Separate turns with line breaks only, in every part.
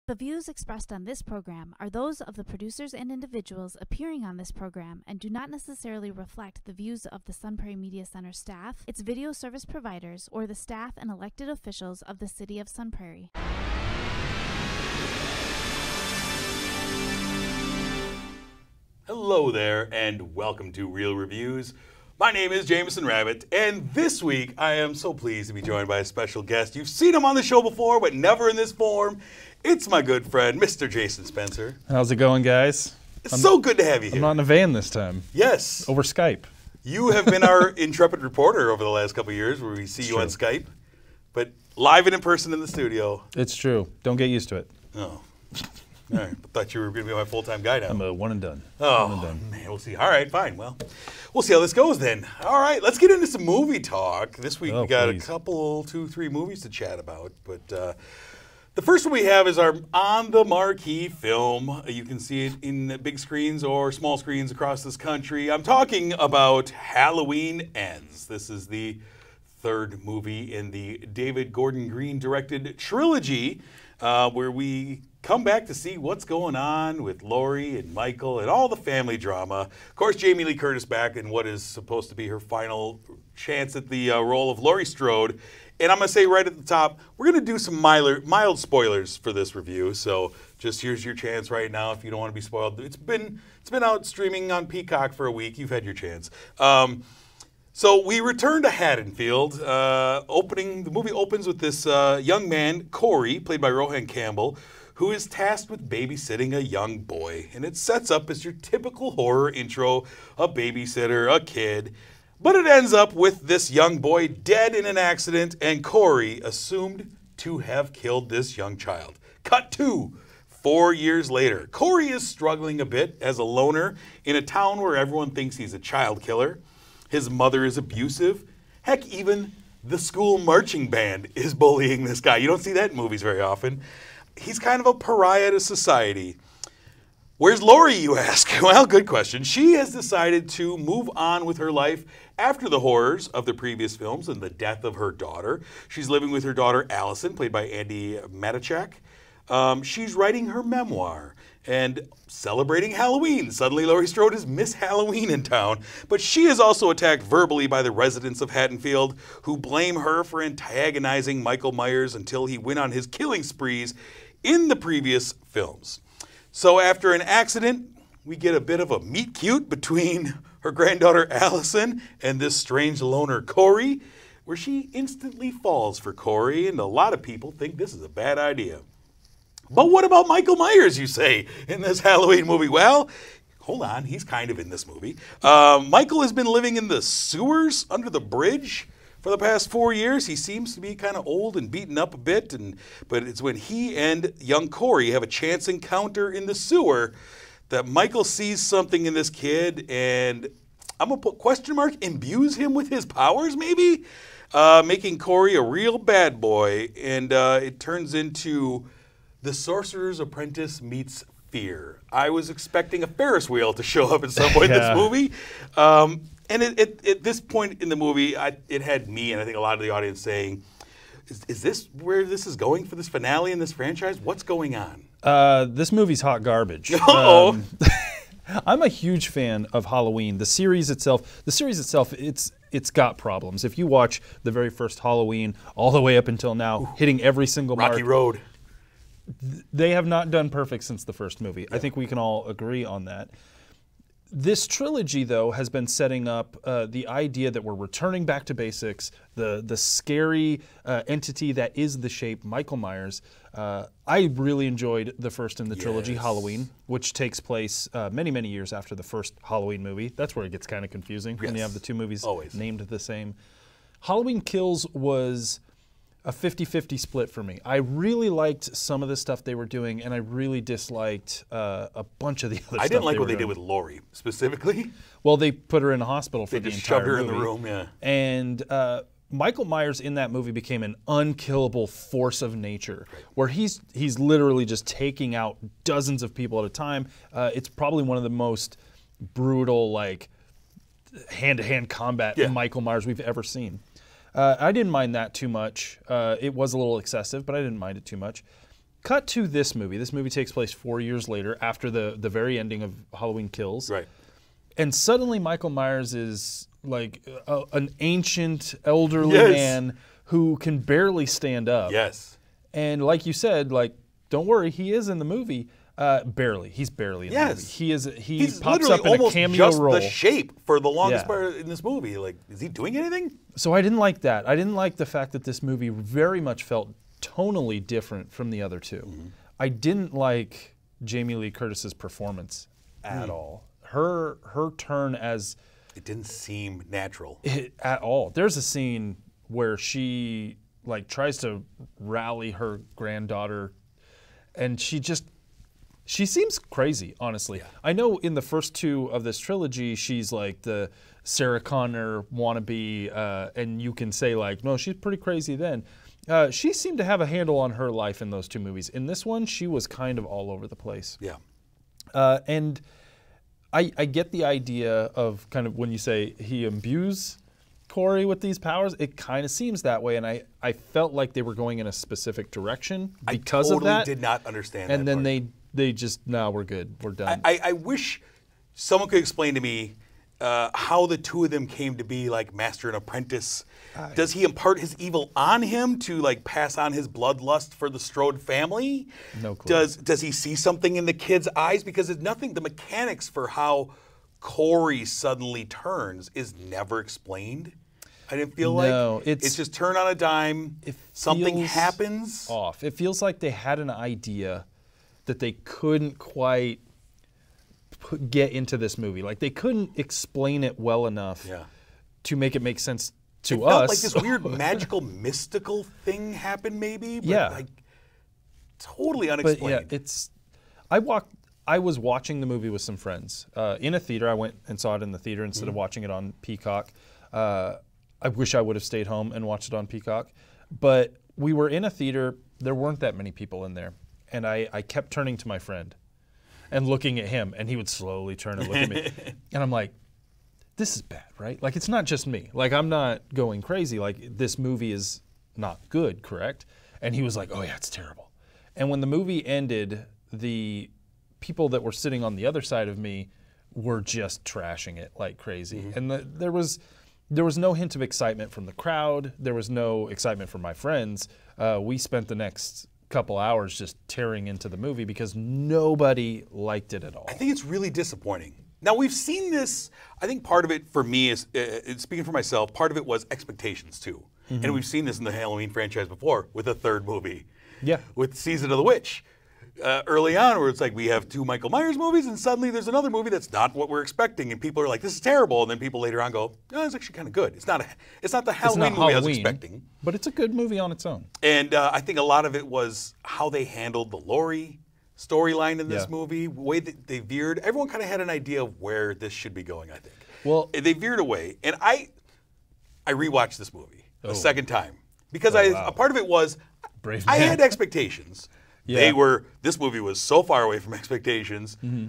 The views expressed on this program are those of the producers and individuals appearing on this program and do not necessarily reflect the views of the Sun Prairie Media Center staff, its video service providers, or the staff and elected officials of the City of Sun Prairie.
Hello there, and welcome to Real Reviews. My name is Jameson Rabbit, and this week I am so pleased to be joined by a special guest. You've seen him on the show before, but never in this form. It's my good friend, Mr. Jason Spencer.
How's it going, guys?
It's so good to have you here.
I'm not in a van this time.
Yes.
Over Skype.
You have been our intrepid reporter over the last couple of years, where we see you on Skype, but live and in person in the studio.
It's true. Don't get used to it.
Oh. All right. I thought you were going to be my full-time guy now.
I'm a one and done.
Oh,
one and done.
Man, we'll see. All right, fine. Well, we'll see how this goes then. All right, let's get into some movie talk. This week we got a couple, 2-3 movies to chat about. But the first one we have is our on-the-marquee film. You can see it in big screens or small screens across this country. I'm talking about Halloween Ends. This is the third movie in the David Gordon Green directed trilogy, where we come back to see what's going on with Laurie and Michael and all the family drama. Of course, Jamie Lee Curtis back in what is supposed to be her final chance at the role of Laurie Strode. And I'm going to say right at the top, we're going to do some mild spoilers for this review. So just here's your chance right now if you don't want to be spoiled. It's been out streaming on Peacock for a week. You've had your chance. So we return to Haddonfield. The movie opens with this young man, Corey, played by Rohan Campbell, who is tasked with babysitting a young boy. And it sets up as your typical horror intro, a babysitter, a kid. But it ends up with this young boy dead in an accident and Corey assumed to have killed this young child. Cut to 4 years later. Corey is struggling a bit as a loner in a town where everyone thinks he's a child killer. His mother is abusive. Heck, even the school marching band is bullying this guy. You don't see that in movies very often. He's kind of a pariah to society. Where's Laurie, you ask? Well, good question. She has decided to move on with her life after the horrors of the previous films and the death of her daughter. She's living with her daughter, Allison, played by Andy Matichak. She's writing her memoir and celebrating Halloween. Suddenly, Laurie Strode is Miss Halloween in town. But she is also attacked verbally by the residents of Haddonfield, who blame her for antagonizing Michael Myers until he went on his killing sprees in the previous films. So after an accident, we get a bit of a meet cute between her granddaughter Allison and this strange loner Corey, where she instantly falls for Corey, and a lot of people think this is a bad idea. But what about Michael Myers, you say, in this Halloween movie? Well, hold on, he's kind of in this movie. Michael has been living in the sewers under the bridge for the past 4 years. He seems to be kind of old and beaten up a bit, but it's when he and young Corey have a chance encounter in the sewer that Michael sees something in this kid, and I'm going to put question mark, imbues him with his powers maybe, making Corey a real bad boy, and it turns into The Sorcerer's Apprentice meets Fear. I was expecting a Ferris wheel to show up at some point in this movie. And at this point in the movie, it had me and I think a lot of the audience saying, is this where this is going for this finale in this franchise? What's going on?
This movie's hot garbage. I'm a huge fan of Halloween. The series itself, it's got problems. If you watch the very first Halloween all the way up until now, hitting every single mark.
Rocky Road.
They have not done perfect since the first movie. Yeah. I think we can all agree on that. This trilogy, though, has been setting up the idea that we're returning back to basics, the scary entity that is the Shape, Michael Myers. I really enjoyed the first in the trilogy, Halloween, which takes place many, many years after the first Halloween movie. That's where it gets kind of confusing when you have the two movies named the same. Halloween Kills was a 50-50 split for me. I really liked some of the stuff they were doing, and I really disliked a bunch of the other stuff.
I didn't like what they did with Laurie, specifically.
Well, they put her in a hospital for the entire movie. They just shoved her in the room, yeah. And Michael Myers in that movie became an unkillable force of nature, where he's literally just taking out dozens of people at a time. It's probably one of the most brutal, like, hand-to-hand combat Michael Myers we've ever seen. I didn't mind that too much. It was a little excessive, but I didn't mind it too much. cut to this movie. This movie takes place 4 years later, after the very ending of Halloween Kills.
Right.
And suddenly Michael Myers is like an ancient, elderly man who can barely stand up.
Yes.
And like you said, like, don't worry, he is in the movie. Barely. He's barely in the movie. He's pops up in a cameo
just
role.
The shape for the longest part in this movie. Like, is he doing anything?
So I didn't like that. I didn't like the fact that this movie very much felt tonally different from the other two. Mm-hmm. I didn't like Jamie Lee Curtis's performance at all. Her turn as...
It didn't seem natural.
At all. There's a scene where she like tries to rally her granddaughter, and she seems crazy, honestly. Yeah. I know in the first two of this trilogy, she's like the Sarah Connor wannabe, and you can say like, no, she's pretty crazy then. She seemed to have a handle on her life in those two movies. In this one, she was kind of all over the place.
Yeah.
And I get the idea of kind of when you say he imbues Corey with these powers, it kind of seems that way, and I felt like they were going in a specific direction because of that.
I totally did not understand that
And then
part.
they just, no, we're good, we're done.
I wish someone could explain to me how the two of them came to be like master and apprentice. Does he impart his evil on him to like pass on his bloodlust for the Strode family?
No clue.
Does he see something in the kid's eyes? Because it's nothing. The mechanics for how Corey suddenly turns is never explained. I didn't feel like it's just turn on a dime. Something happens.
Off. It feels like they had an idea that they couldn't quite get into this movie. Like they couldn't explain it well enough to make it make sense to us.
It felt like this weird magical mystical thing happened maybe, but like totally unexplained.
But yeah, I was watching the movie with some friends in a theater. I went and saw it in the theater instead of watching it on Peacock. I wish I would have stayed home and watched it on Peacock. But we were in a theater. There weren't that many people in there. And I kept turning to my friend and looking at him, and he would slowly turn and look at me. And I'm like, this is bad, right? Like, it's not just me. Like, I'm not going crazy. Like, this movie is not good, correct? And he was like, oh, yeah, it's terrible. And when the movie ended, the people that were sitting on the other side of me were just trashing it like crazy. Mm-hmm. And there was no hint of excitement from the crowd. There was no excitement from my friends. We spent the next couple hours just tearing into the movie because nobody liked it at all.
I think it's really disappointing. Now, we've seen this. I think part of it for me is, speaking for myself, part of it was expectations too. Mm-hmm. And we've seen this in the Halloween franchise before with a third movie. Yeah. With Season of the Witch. Early on, where it's like we have two Michael Myers movies, and suddenly there's another movie that's not what we're expecting, and people are like, "This is terrible," and then people later on go, "No, it's actually kind of good." It's not the Halloween movie I was expecting,
but it's a good movie on its own.
And I think a lot of it was how they handled the Laurie storyline in this movie, the way that they veered. Everyone kind of had an idea of where this should be going. I think. Well, they veered away, and I rewatched this movie a second time because a part of it was I had expectations. Yeah. This movie was so far away from expectations. Mm-hmm.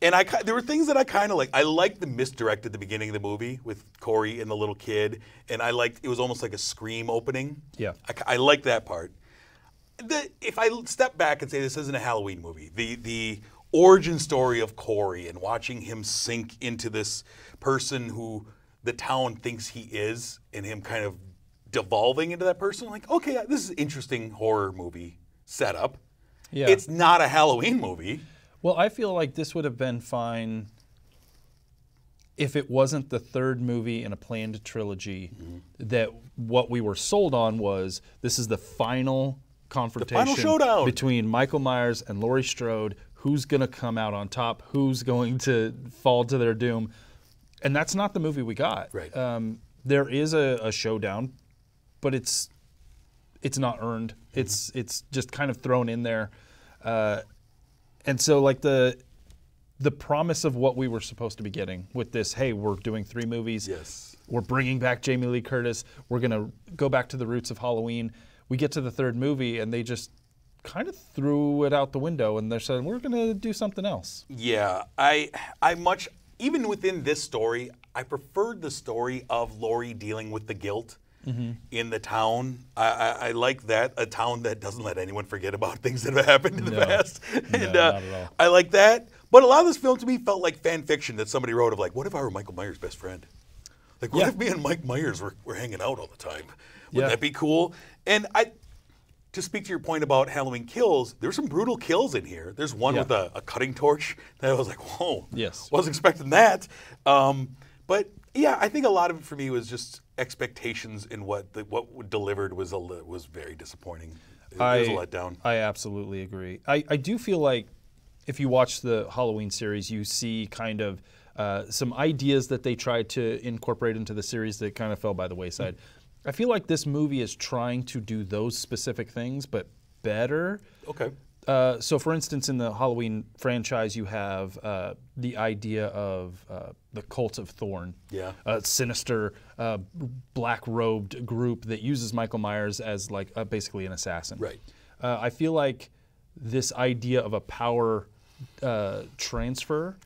And there were things that I kind of like. I liked the misdirect at the beginning of the movie with Corey and the little kid. And it was almost like a Scream opening. Yeah. I liked that part. If I step back and say this isn't a Halloween movie, the origin story of Corey and watching him sink into this person who the town thinks he is and him kind of devolving into that person, like, okay, this is an interesting horror movie setup. Yeah. It's not a Halloween movie.
Well, I feel like this would have been fine if it wasn't the third movie in a planned trilogy. Mm-hmm. That what we were sold on was this is the final confrontation,
the final showdown
between Michael Myers and Laurie Strode. Who's going to come out on top? Who's going to fall to their doom? And that's not the movie we got.
Right.
There is a showdown, but it's not earned. Mm-hmm. It's just kind of thrown in there. And so like the promise of what we were supposed to be getting with this, hey, we're doing 3 movies.
Yes.
We're bringing back Jamie Lee Curtis. We're going to go back to the roots of Halloween. We get to the third movie and they just kind of threw it out the window and they're saying, we're going to do something else.
Yeah. Even within this story, I preferred the story of Laurie dealing with the guilt in the town. I like that, a town that doesn't let anyone forget about things that have happened in the past. And
not at all.
I like that. But a lot of this film to me felt like fan fiction that somebody wrote of like, what if I were Michael Myers' best friend? Like, what if me and Mike Myers were hanging out all the time? Wouldn't that be cool? And to speak to your point about Halloween Kills, there's some brutal kills in here. There's one with a cutting torch that I was like, whoa.
Yes.
Wasn't expecting that. But yeah, I think a lot of it for me was just expectations in what delivered was very disappointing. It was a letdown.
I absolutely agree. I do feel like if you watch the Halloween series, you see kind of some ideas that they tried to incorporate into the series that kind of fell by the wayside. I feel like this movie is trying to do those specific things, but better.
Okay.
So, for instance, in the Halloween franchise, you have the idea of the Cult of Thorn, a sinister, black-robed group that uses Michael Myers as like basically an assassin.
Right.
I feel like this idea of a power transfer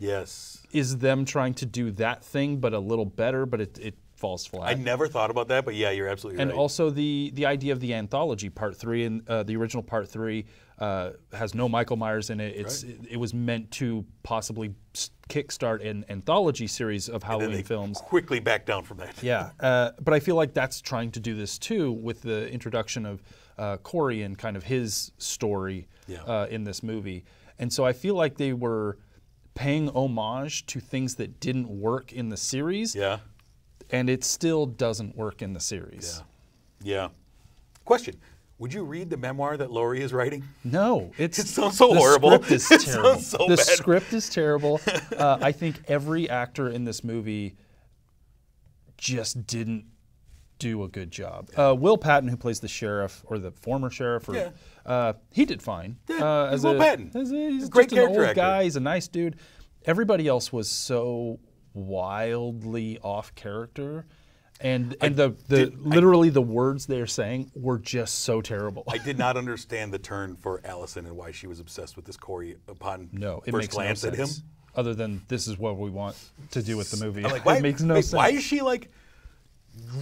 is them trying to do that thing, but a little better, but it falls flat.
I never thought about that, but yeah, you're absolutely right.
And also the idea of the anthology, Part 3, and the original Part 3 has no Michael Myers in it. It was meant to possibly kickstart an anthology series of Halloween films.
Quickly back down from that.
Yeah, but I feel like that's trying to do this too with the introduction of Corey and kind of his story in this movie. And so I feel like they were paying homage to things that didn't work in the series.
Yeah.
And it still doesn't work in the series.
Yeah. Question. Would you read the memoir that Laurie is writing?
No.
It sounds so horrible.
The script is terrible.
The
script is terrible. I think every actor in this movie just didn't do a good job. Will Patton, who plays the sheriff, or the former sheriff, he did fine.
Yeah, he's Will Patton.
He's
great
just an
character
old guy. He's a nice dude. Everybody else was so wildly off character, and literally the words they're saying were just so terrible.
I did not understand the turn for Allison and why she was obsessed with this Corey upon first glance at him.
Other than this is what we want to do with the movie.
I'm like,
it makes no sense.
Why is she like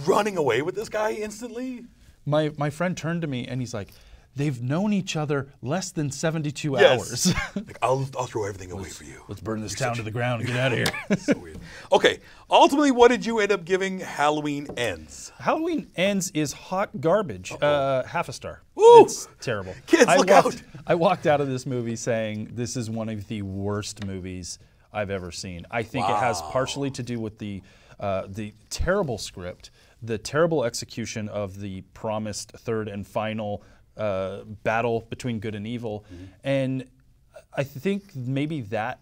running away with this guy instantly?
My friend turned to me and he's like, they've known each other less than 72 hours.
Like, I'll throw everything away for you.
Let's burn this town to the ground and get out of here.
So weird. Okay, ultimately, what did you end up giving Halloween Ends?
Halloween Ends is hot garbage. Half a star.
Woo!
It's terrible.
Kids, look out.
I walked out of this movie saying this is one of the worst movies I've ever seen. I think it has partially to do with the terrible script, the terrible execution of the promised third and final battle between good and evil, and I think maybe that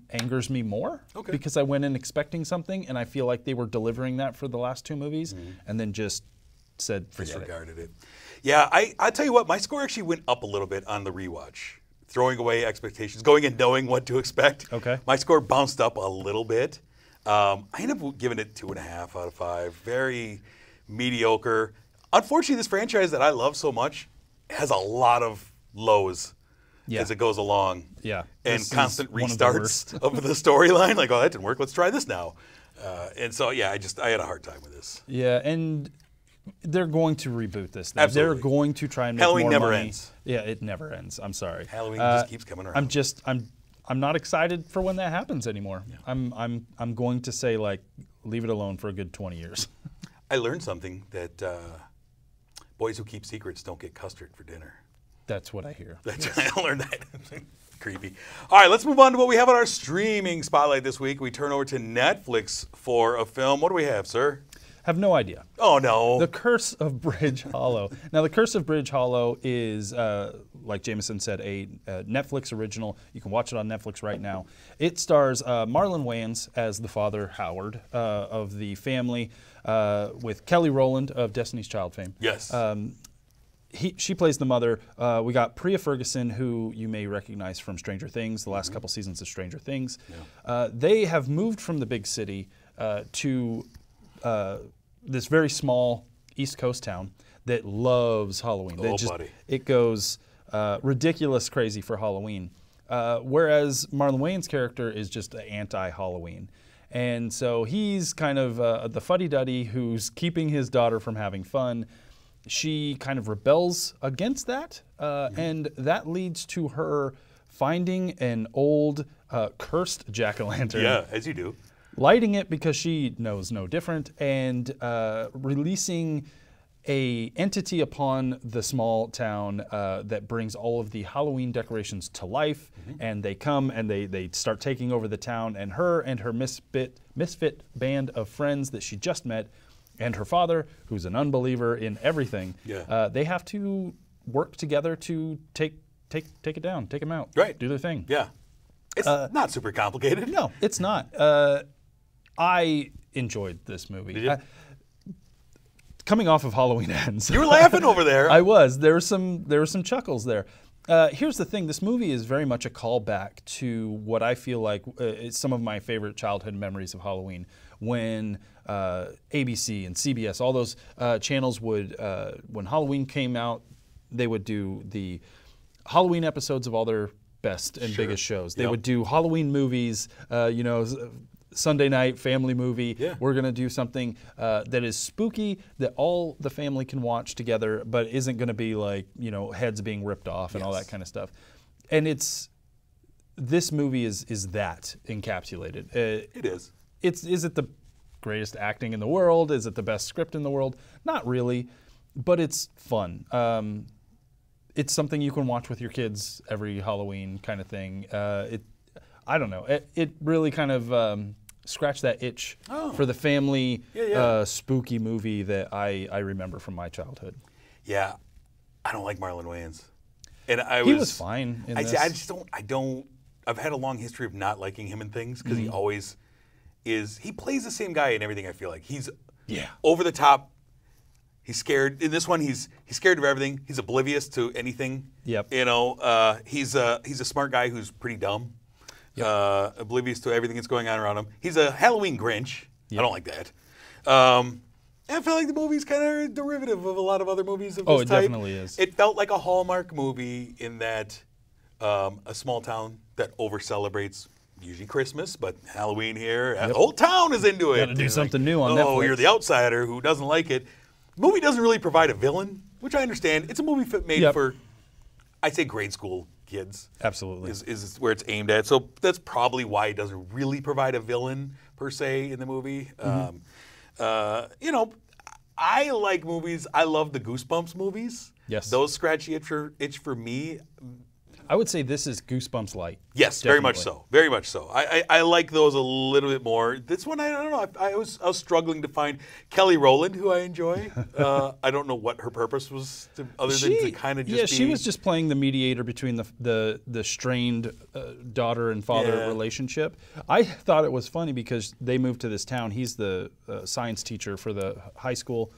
angers me more because I went in expecting something, and I feel like they were delivering that for the last two movies, and then just said
disregarded it. Yeah, I tell you what, my score actually went up a little bit on the rewatch. Throwing away expectations, going and knowing what to expect.
Okay,
my score bounced up a little bit. I ended up giving it 2.5 out of 5. Very mediocre. Unfortunately, this franchise that I love so much has a lot of lows as it goes along.
Yeah.
And constant restarts of the storyline. Like, oh, that didn't work. Let's try this now. And so, yeah, I had a hard time with this.
Yeah, and they're going to reboot this thing.
Absolutely.
They're going to try and make
Halloween
more
never
money.
ends.
Yeah, it never ends. I'm sorry.
Halloween just keeps coming around.
I'm not excited for when that happens anymore.
Yeah.
I'm going to say, like, leave it alone for a good 20 years.
I learned something that boys who keep secrets don't get custard for dinner.
That's what I hear.
I learned that. Creepy. All right, let's move on to what we have on our streaming spotlight this week. We turn over to Netflix for a film. What do we have, sir?
Have no idea.
Oh, no.
The Curse of Bridge Hollow. Now, The Curse of Bridge Hollow is, like Jameson said, a Netflix original. You can watch it on Netflix right now. It stars Marlon Wayans as the father, Howard, of the family, with Kelly Rowland of Destiny's Child fame.
Yes.
She plays the mother. We got Priya Ferguson, who you may recognize from Stranger Things, the last couple seasons of Stranger Things. Yeah. They have moved from the big city to this very small East Coast town that loves Halloween. It goes ridiculous crazy for Halloween. Whereas Marlon Wayans' character is just anti-Halloween. And so he's kind of the fuddy-duddy who's keeping his daughter from having fun. She kind of rebels against that, and that leads to her finding an old cursed jack-o'-lantern.
Yeah, as you do.
Lighting it because she knows no different, and releasing a entity upon the small town that brings all of the Halloween decorations to life, and they come and they start taking over the town, and her misfit band of friends that she just met, and her father, who's an unbeliever in everything, they have to work together to take it down, take them out,
right,
do their thing.
Yeah, it's not super complicated.
No, it's not. I enjoyed this movie.
Did you?
Coming off of Halloween Ends.
You were laughing over there.
I was. There were some chuckles there. Here's the thing. This movie is very much a callback to what I feel like is some of my favorite childhood memories of Halloween. When ABC and CBS, all those channels would, when Halloween came out, they would do the Halloween episodes of all their best and biggest shows. They would do Halloween movies, Sunday night family movie.
Yeah.
We're going to do something that is spooky that all the family can watch together, but isn't going to be like, heads being ripped off and all that kind of stuff. And this movie is that encapsulated.
It is.
Is it the greatest acting in the world? Is it the best script in the world? Not really, but it's fun. It's something you can watch with your kids every Halloween kind of thing. I don't know. It really kind of scratched that itch for the family spooky movie that I remember from my childhood. Yeah,
I don't like Marlon Wayans,
and he was fine in this.
I just don't. I've had a long history of not liking him in things because he always is. He plays the same guy in everything. I feel like he's over the top. He's scared. In this one, he's scared of everything. He's oblivious to anything.
Yep.
He's a smart guy who's pretty dumb. Oblivious to everything that's going on around him. He's a Halloween Grinch. Yep. I don't like that. I feel like the movie's kind of a derivative of a lot of other movies of this type.
Oh, it definitely is.
It felt like a Hallmark movie in that a small town that over-celebrates usually Christmas, but Halloween here. The whole town is into it.
Got to do something new on Netflix.
Oh, you're the outsider who doesn't like it. The movie doesn't really provide a villain, which I understand. It's a movie made for, I'd say, grade school kids.
Absolutely.
Is where it's aimed at. So that's probably why it doesn't really provide a villain, per se, in the movie. I like movies. I love the Goosebumps movies.
Yes.
Those scratch the itch for me.
I would say this is Goosebumps light.
Yes, definitely. Very much so. Very much so. I like those a little bit more. This one, I don't know. I was struggling to find Kelly Rowland, who I enjoy. I don't know what her purpose was, other than to kind of just be...
Yeah, she was just playing the mediator between the strained daughter and father relationship. I thought it was funny because they moved to this town. He's the science teacher for the high school.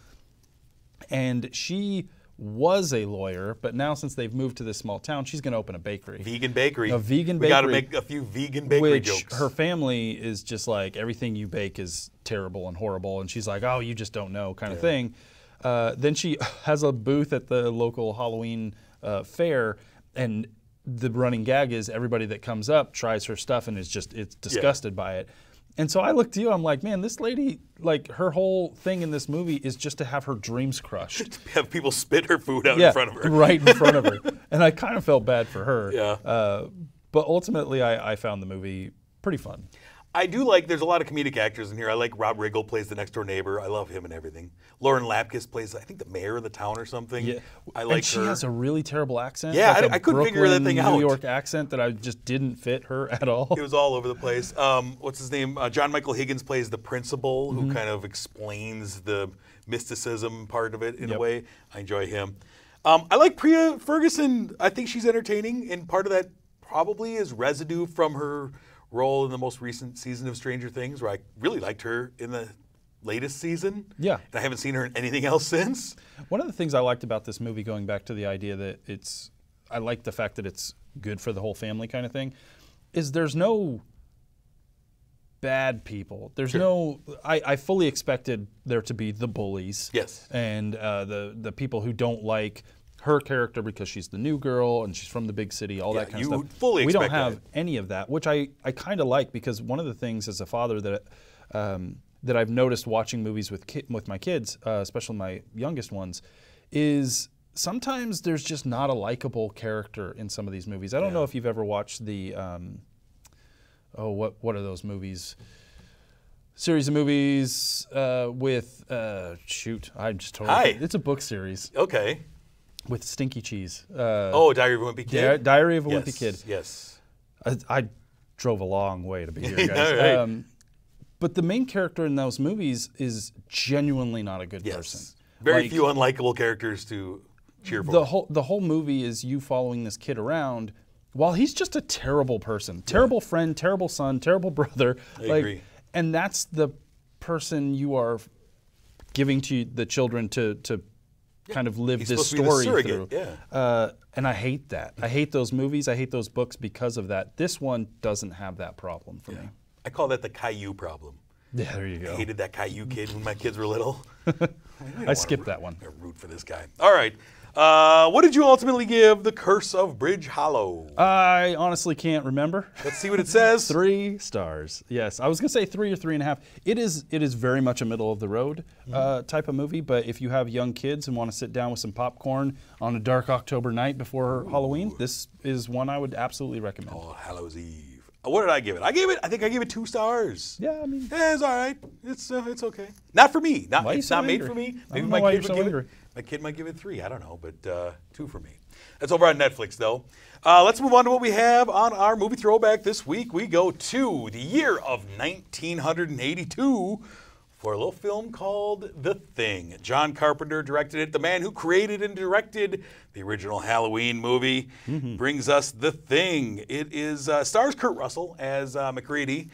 And she was a lawyer, but now since they've moved to this small town, she's going to open a bakery.
Vegan bakery.
A vegan bakery.
We got to make a few vegan bakery jokes.
Her family is just like, everything you bake is terrible and horrible, and she's like, oh, you just don't know kind of thing. Then she has a booth at the local Halloween fair, and the running gag is everybody that comes up tries her stuff and it's disgusted by it. And so I looked to you, I'm like, man, this lady, like, her whole thing in this movie is just to have her dreams crushed.
Have people spit her food out in front of her.
Right in front of her. And I kind of felt bad for her.
Yeah.
But ultimately, I found the movie pretty fun.
I do like, there's a lot of comedic actors in here. I like Rob Riggle plays the next door neighbor. I love him and everything. Lauren Lapkus plays, I think, the mayor of the town or something.
Yeah.
I like her.
And she has a really terrible accent.
Yeah,
like
I couldn't figure that thing out.
New York accent that I just didn't fit her at all.
It was all over the place. What's his name? John Michael Higgins plays the principal who kind of explains the mysticism part of it in a way. I enjoy him. I like Priya Ferguson. I think she's entertaining, and part of that probably is residue from her role in the most recent season of Stranger Things, where I really liked her in the latest season.
Yeah.
And I haven't seen her in anything else since.
One of the things I liked about this movie, going back to the idea that I like the fact that it's good for the whole family kind of thing, is there's no bad people. There's no, I fully expected there to be the bullies.
Yes.
And the people who don't like her character because she's the new girl and she's from the big city, all that kind of stuff.
Fully
we don't
expect
have
that.
any of that, which I kind of like, because one of the things as a father that that I've noticed watching movies with my kids, especially my youngest ones, is sometimes there's just not a likable character in some of these movies. I don't know if you've ever watched the what are those movies? Series of movies with I just totally. It's a book series.
Okay.
With Stinky Cheese.
Diary of a Wimpy Kid?
Diary of a Wimpy Kid.
Yes.
I drove a long way to be here, guys.
Right.
But the main character in those movies is genuinely not a good person.
Very few unlikable characters to cheer for.
The whole movie is you following this kid around while he's just a terrible person. Terrible friend, terrible son, terrible brother.
I agree.
And that's the person you are giving to the children to kind of live this story through. And I hate that. I hate those movies. I hate those books because of that. This one doesn't have that problem for me.
I call that the Caillou problem.
Yeah, there you go.
I hated that Caillou kid when my kids were little.
I skipped that one.
I root for this guy. All right. What did you ultimately give The Curse of Bridge Hollow?
I honestly can't remember.
Let's see what it says.
3 stars. Yes, I was going to say 3 or 3.5. It is very much a middle of the road type of movie, but if you have young kids and want to sit down with some popcorn on a dark October night before Halloween, this is one I would absolutely recommend.
Oh, Hallows Eve. What did I give it? I think I gave it 2 stars.
Yeah, I mean,
it's all right. It's okay. Not for me. It's not made for me. Maybe my kid would give it. My kid might give it 3. I don't know, but 2 for me. That's over on Netflix, though. Let's move on to what we have on our movie throwback this week. We go to the year of 1982 for a little film called The Thing. John Carpenter directed it. The man who created and directed the original Halloween movie brings us The Thing. It is stars Kurt Russell as McCready,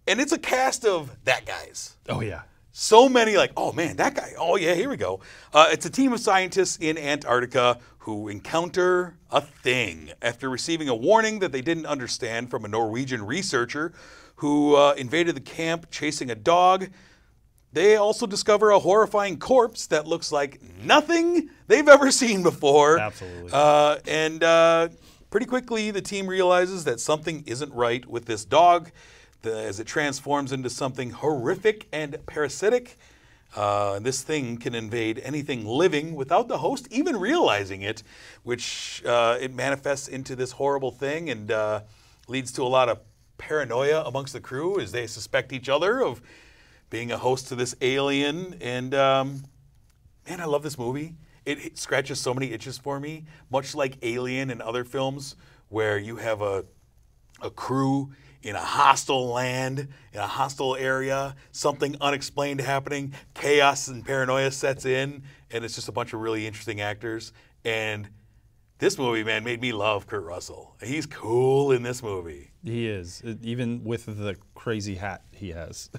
and it's a cast of that guys.
Oh, yeah.
So many oh man, that guy. Oh yeah, here we go. It's a team of scientists in Antarctica who encounter a thing after receiving a warning that they didn't understand from a Norwegian researcher who invaded the camp chasing a dog. They also discover a horrifying corpse that looks like nothing they've ever seen before.
Absolutely.
And pretty quickly, the team realizes that something isn't right with this dog as it transforms into something horrific and parasitic. This thing can invade anything living without the host even realizing it, which it manifests into this horrible thing and leads to a lot of paranoia amongst the crew as they suspect each other of being a host to this alien. And man, I love this movie. It scratches so many itches for me, much like Alien and other films where you have a crew in a hostile land, in a hostile area, something unexplained happening, chaos and paranoia sets in, and it's just a bunch of really interesting actors. And this movie, man, made me love Kurt Russell. He's cool in this movie.
He is, even with the crazy hat he has.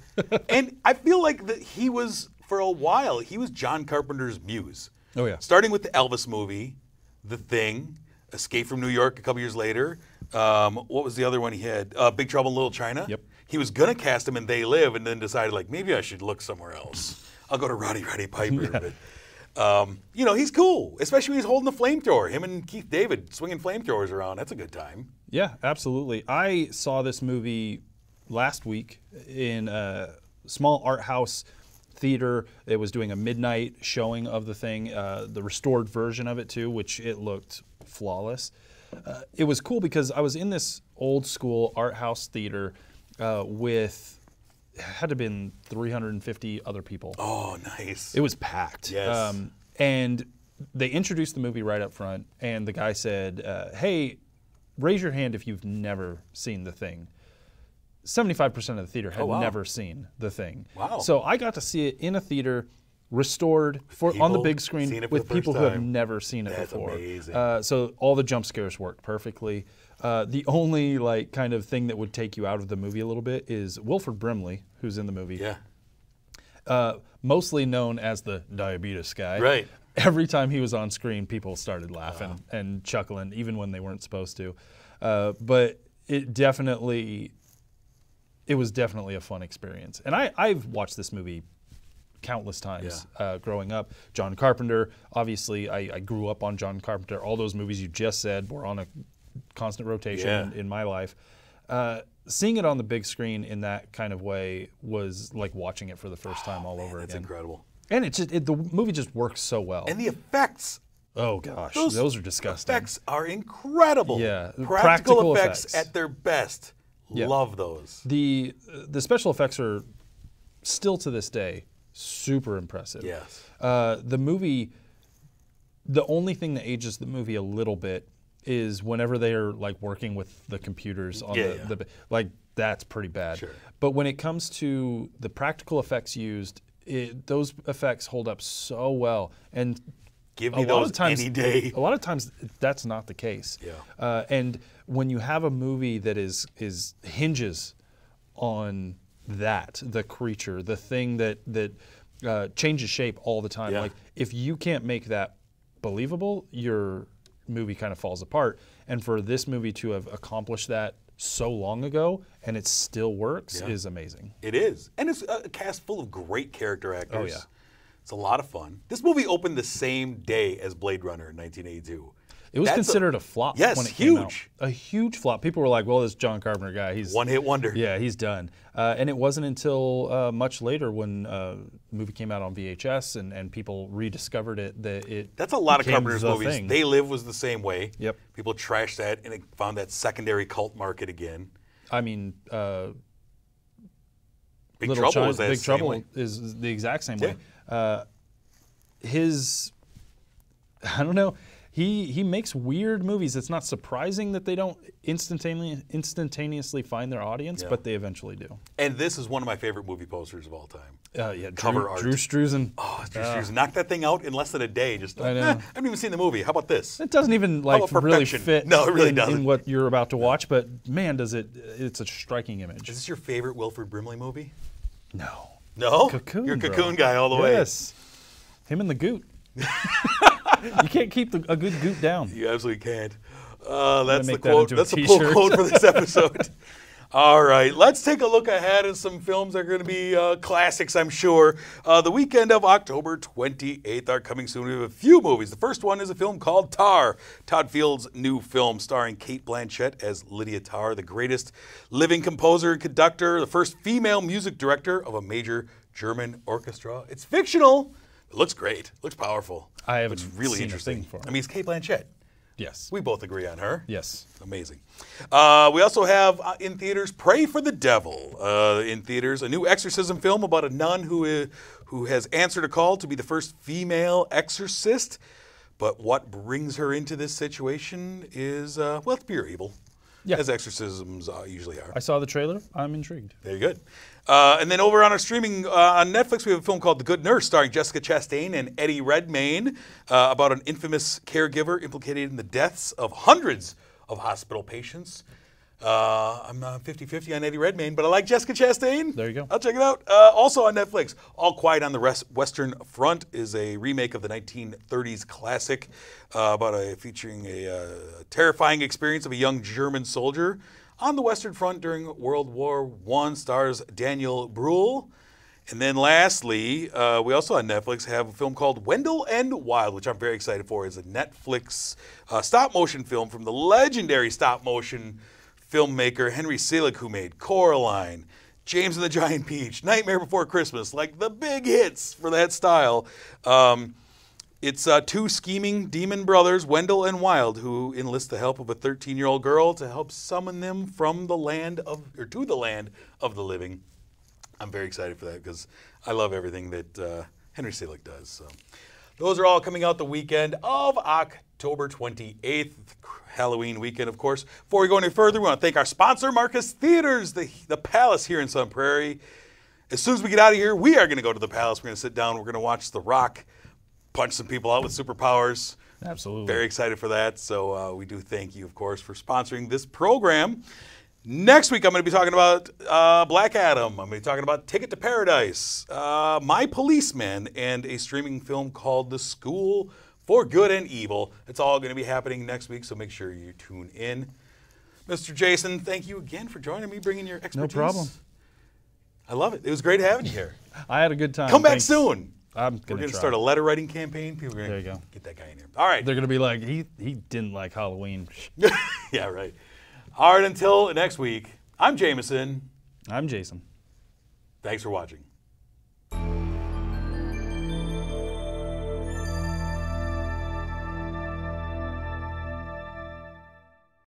And I feel like that he was, for a while, he was John Carpenter's muse.
Oh, yeah.
Starting with the Elvis movie, The Thing, Escape from New York a couple years later. What was the other one he had? Big Trouble in Little China.
Yep.
He was going to cast him in They Live and then decided, maybe I should look somewhere else. I'll go to Roddy Piper.
Yeah.
But, he's cool, especially when he's holding the flamethrower. Him and Keith David swinging flamethrowers around. That's a good time.
Yeah, absolutely. I saw this movie last week in a small art house theater. It was doing a midnight showing of The Thing, the restored version of it too, which it looked flawless. It was cool because I was in this old school art house theater with, it had to have been 350 other people.
Oh, nice.
It was packed.
Yes.
And they introduced the movie right up front, and the guy said, hey, raise your hand if you've never seen The Thing. 75% of the theater had never seen The Thing.
Wow.
So I got to see it in a theater, restored on the big screen with people who have never seen it before.
Amazing.
So all the jump scares worked perfectly. The only kind of thing that would take you out of the movie a little bit is Wilford Brimley, who's in the movie.
Yeah.
Mostly known as the diabetes guy.
Right.
Every time he was on screen, people started laughing and chuckling, even when they weren't supposed to. But it was definitely a fun experience. And I've watched this movie countless times growing up. John Carpenter, obviously, I grew up on John Carpenter. All those movies you just said were on a constant rotation in my life. Seeing it on the big screen in that kind of way was like watching it for the first time all over again.
That's incredible.
And the movie just works so well.
And the effects.
Oh gosh, those are disgusting.
Effects are incredible.
Yeah,
practical effects at their best. Yeah. Love those.
The special effects are still to this day super impressive.
Yes.
The movie, the only thing that ages the movie a little bit is whenever they are like working with the computers on the like that's pretty bad.
Sure.
But when it comes to the practical effects used, those effects hold up so well. And
give me those any day.
A lot of times that's not the case.
Yeah.
And when you have a movie that hinges on that, the creature, the thing that changes shape all the time. Like if you can't make that believable, your movie kind of falls apart. And for this movie to have accomplished that so long ago and it still works is amazing.
It is. And it's a cast full of great character actors.
Oh yeah.
It's a lot of fun. This movie opened the same day as Blade Runner in 1982.
It was considered a flop when it came out. A huge flop. People were like, well, this John Carpenter guy, he's...
one-hit wonder.
Yeah, he's done. And it wasn't until much later when the movie came out on VHS and people rediscovered it that it
That's a lot of Carpenter's movies.
Thing.
They Live was the same way.
Yep.
People trashed that and it found that secondary cult market again.
I mean...
Big Trouble was that
Big
same
Trouble
way.
is the exact same way. I don't know. He makes weird movies. It's not surprising that they don't instantaneously find their audience, but they eventually do.
And this is one of my favorite movie posters of all time.
Cover
art.
Drew Struzan.
Oh, Drew Struzan. Knocked that thing out in less than a day. Just
I know.
I haven't even seen the movie. How about this?
It doesn't even really fit
no, it really doesn't.
in what you're about to watch, but man, it's a striking image.
Is this your favorite Wilford Brimley movie?
No.
No?
Cocoon,
You're a Cocoon guy all the way.
Yes. Him and the Goot. You can't keep a good Goot down.
You absolutely can't. That's the
quote.
That's the pull quote for this episode. All right, let's take a look ahead at some films that are going to be classics, I'm sure. The weekend of October 28th are coming soon. We have a few movies. The first one is a film called Tar, Todd Field's new film starring Cate Blanchett as Lydia Tarr, the greatest living composer and conductor, the first female music director of a major German orchestra. It's fictional. It looks great. It looks powerful.
I haven't
It's really
seen
interesting.
a thing for it.
I mean, it's Cate Blanchett.
Yes.
We both agree on her.
Yes.
Amazing. We also have in theaters Pray for the Devil. In theaters, a new exorcism film about a nun who has answered a call to be the first female exorcist. But what brings her into this situation is, it's pure evil.
Yeah.
As exorcisms usually are.
I saw the trailer. I'm intrigued.
Very good. And then over on our streaming on Netflix, we have a film called The Good Nurse, starring Jessica Chastain and Eddie Redmayne, about an infamous caregiver implicated in the deaths of hundreds of hospital patients. I'm 50-50 on Eddie Redmayne, but I like Jessica Chastain.
There you go.
I'll check it out. Also on Netflix, All Quiet on the Western Front is a remake of the 1930s classic featuring a terrifying experience of a young German soldier on the Western Front during World War I. Stars Daniel Bruhl. And then lastly, we also on Netflix have a film called Wendell and Wild, which I'm very excited for. It's a Netflix stop-motion film from the legendary stop-motion filmmaker Henry Selick, who made Coraline, James and the Giant Peach, Nightmare Before Christmas, like the big hits for that style. It's two scheming demon brothers, Wendell and Wild, who enlist the help of a 13-year-old girl to help summon them to the land of the living. I'm very excited for that because I love everything that Henry Selick does. So those are all coming out the weekend of October 28th, Halloween weekend, of course. Before we go any further, we want to thank our sponsor, Marcus Theaters, the Palace here in Sun Prairie. As soon as we get out of here, we are going to go to the Palace. We're going to sit down. We're going to watch The Rock punch some people out with superpowers.
Absolutely.
Very excited for that. So we do thank you, of course, for sponsoring this program. Next week, I'm going to be talking about Black Adam. I'm going to be talking about Ticket to Paradise, My Policeman, and a streaming film called The School for Good and Evil. It's all going to be happening next week, so make sure you tune in. Mr. Jason, thank you again for joining me, bringing your expertise.
No problem.
I love it. It was great having you here.
I had a good time.
Come back soon.
I'm
We're
going
to start a letter writing campaign. People are going to get that guy in here. All right.
They're going to be like, he didn't like Halloween.
Yeah, right. All right, until next week, I'm Jameson.
I'm Jason.
Thanks for watching.